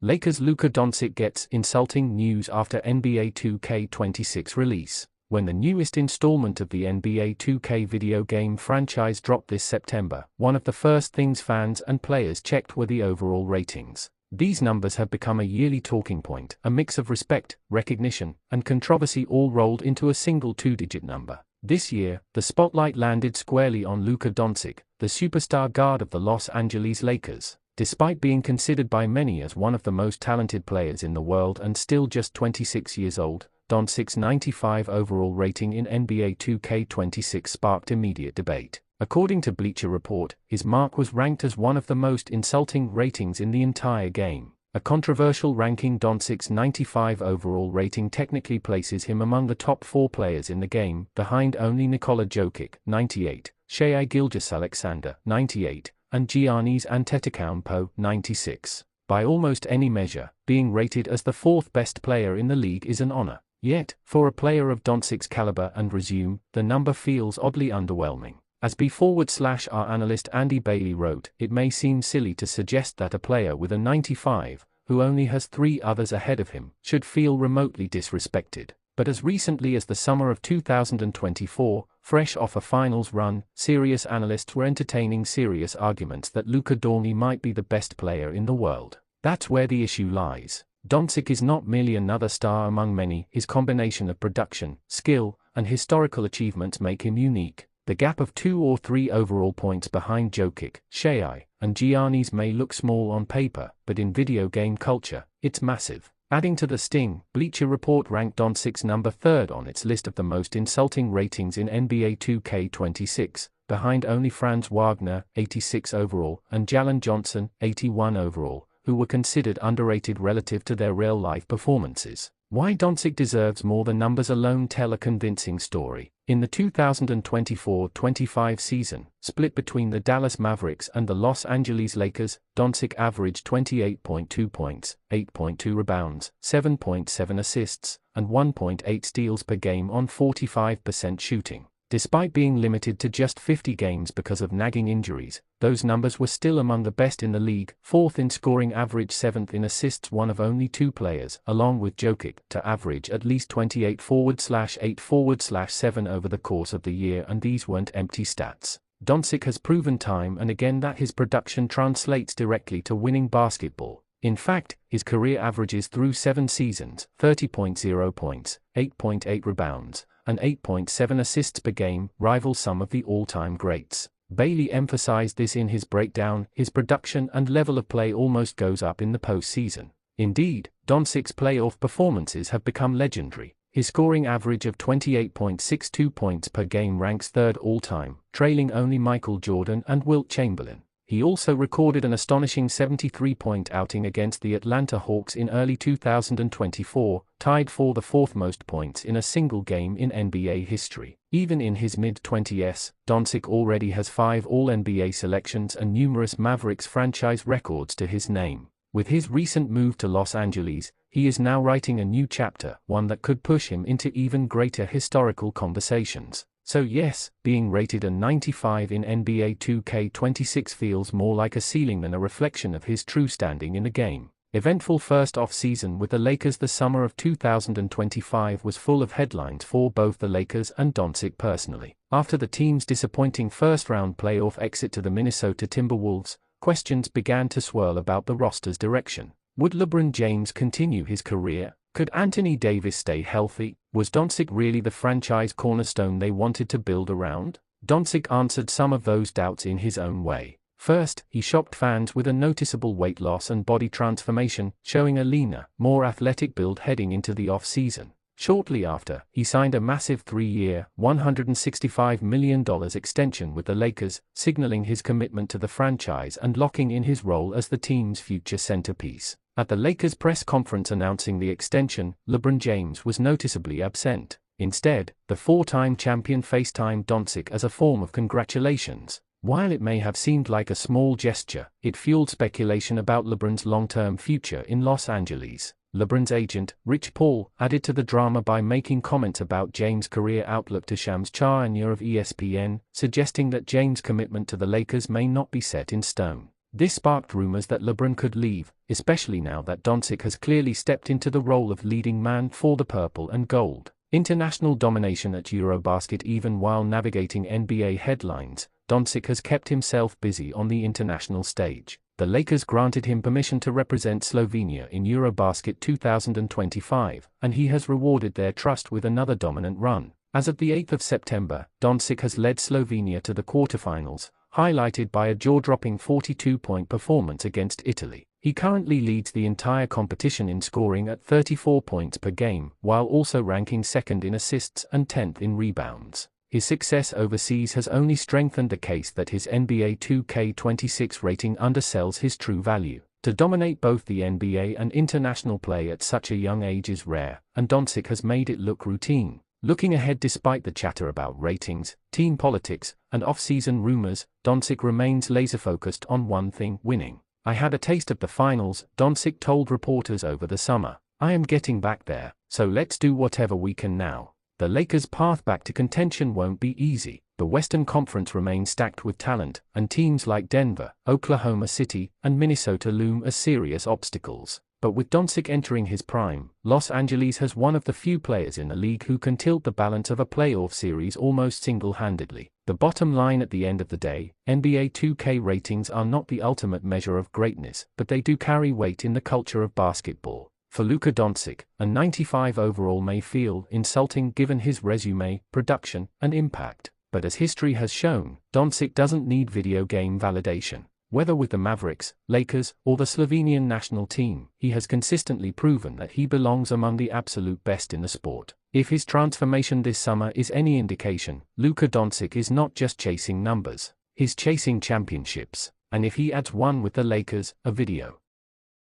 Lakers' Luka Doncic gets insulting news after NBA 2K26 release. When the newest installment of the NBA 2K video game franchise dropped this September, one of the first things fans and players checked were the overall ratings. These numbers have become a yearly talking point, a mix of respect, recognition, and controversy all rolled into a single two-digit number. This year, the spotlight landed squarely on Luka Doncic, the superstar guard of the Los Angeles Lakers. Despite being considered by many as one of the most talented players in the world and still just 26 years old, Doncic's 95 overall rating in NBA 2K26 sparked immediate debate. According to Bleacher Report, his mark was ranked as one of the most insulting ratings in the entire game. A controversial ranking, Doncic's 95 overall rating technically places him among the top 4 players in the game, behind only Nikola Jokic, 98, Shai Gilgeous-Alexander, 98, and Giannis Antetokounmpo, 96. By almost any measure, being rated as the 4th best player in the league is an honor. Yet, for a player of Doncic's caliber and resume, the number feels oddly underwhelming. As B/R analyst Andy Bailey wrote, it may seem silly to suggest that a player with a 95, who only has 3 others ahead of him, should feel remotely disrespected. But as recently as the summer of 2024, fresh off a finals run, serious analysts were entertaining serious arguments that Luka Doncic might be the best player in the world. That's where the issue lies. Doncic is not merely another star among many, his combination of production, skill, and historical achievements make him unique. The gap of 2 or 3 overall points behind Jokic, Shai, and Giannis may look small on paper, but in video game culture, it's massive. Adding to the sting, Bleacher Report ranked Doncic's number 3rd on its list of the most insulting ratings in NBA 2K26, behind only Franz Wagner, 86 overall, and Jalen Johnson, 81 overall, who were considered underrated relative to their real-life performances. Why Doncic deserves more than numbers alone tell a convincing story. In the 2024-25 season, split between the Dallas Mavericks and the Los Angeles Lakers, Doncic averaged 28.2 points, 8.2 rebounds, 7.7 assists, and 1.8 steals per game on 45% shooting. Despite being limited to just 50 games because of nagging injuries, those numbers were still among the best in the league, 4th in scoring average, 7th in assists, one of only 2 players, along with Jokic, to average at least 28/8/7 over the course of the year, and these weren't empty stats. Doncic has proven time and again that his production translates directly to winning basketball. In fact, his career averages through 7 seasons, 30.0 points, 8.8 rebounds, and 8.7 assists per game, rival some of the all-time greats. Bailey emphasized this in his breakdown. His production and level of play almost goes up in the postseason. Indeed, Doncic's playoff performances have become legendary. His scoring average of 28.62 points per game ranks 3rd all-time, trailing only Michael Jordan and Wilt Chamberlain. He also recorded an astonishing 73-point outing against the Atlanta Hawks in early 2024, tied for the 4th most points in a single game in NBA history. Even in his mid-20s, Doncic already has 5 All-NBA selections and numerous Mavericks franchise records to his name. With his recent move to Los Angeles, he is now writing a new chapter, one that could push him into even greater historical conversations. So yes, being rated a 95 in NBA 2K26 feels more like a ceiling than a reflection of his true standing in the game. Eventful first off-season with the Lakers. The summer of 2025 was full of headlines for both the Lakers and Doncic personally. After the team's disappointing first-round playoff exit to the Minnesota Timberwolves, questions began to swirl about the roster's direction. Would LeBron James continue his career? Could Anthony Davis stay healthy? Was Doncic really the franchise cornerstone they wanted to build around? Doncic answered some of those doubts in his own way. First, he shocked fans with a noticeable weight loss and body transformation, showing a leaner, more athletic build heading into the off-season. Shortly after, he signed a massive 3-year, $165 million extension with the Lakers, signaling his commitment to the franchise and locking in his role as the team's future centerpiece. At the Lakers press conference announcing the extension, LeBron James was noticeably absent. Instead, the 4-time champion FaceTimed Doncic as a form of congratulations. While it may have seemed like a small gesture, it fueled speculation about LeBron's long-term future in Los Angeles. LeBron's agent, Rich Paul, added to the drama by making comments about James' career outlook to Shams Charania of ESPN, suggesting that James' commitment to the Lakers may not be set in stone. This sparked rumors that LeBron could leave, especially now that Doncic has clearly stepped into the role of leading man for the purple and gold. International domination at Eurobasket. Even while navigating NBA headlines, Doncic has kept himself busy on the international stage. The Lakers granted him permission to represent Slovenia in Eurobasket 2025, and he has rewarded their trust with another dominant run. As of the 8th of September, Doncic has led Slovenia to the quarterfinals, highlighted by a jaw-dropping 42-point performance against Italy. He currently leads the entire competition in scoring at 34 points per game, while also ranking second in assists and 10th in rebounds. His success overseas has only strengthened the case that his NBA 2K26 rating undersells his true value. To dominate both the NBA and international play at such a young age is rare, and Doncic has made it look routine. Looking ahead, despite the chatter about ratings, team politics, and off-season rumors, Doncic remains laser-focused on one thing: winning. "I had a taste of the finals," Doncic told reporters over the summer. "I am getting back there, so let's do whatever we can now." The Lakers' path back to contention won't be easy. The Western Conference remains stacked with talent, and teams like Denver, Oklahoma City, and Minnesota loom as serious obstacles. But with Doncic entering his prime, Los Angeles has one of the few players in the league who can tilt the balance of a playoff series almost single-handedly. The bottom line: at the end of the day, NBA 2K ratings are not the ultimate measure of greatness, but they do carry weight in the culture of basketball. For Luka Doncic, a 95 overall may feel insulting given his resume, production, and impact. But as history has shown, Doncic doesn't need video game validation. Whether with the Mavericks, Lakers, or the Slovenian national team, he has consistently proven that he belongs among the absolute best in the sport. If his transformation this summer is any indication, Luka Doncic is not just chasing numbers, he's chasing championships. And if he adds one with the Lakers, a video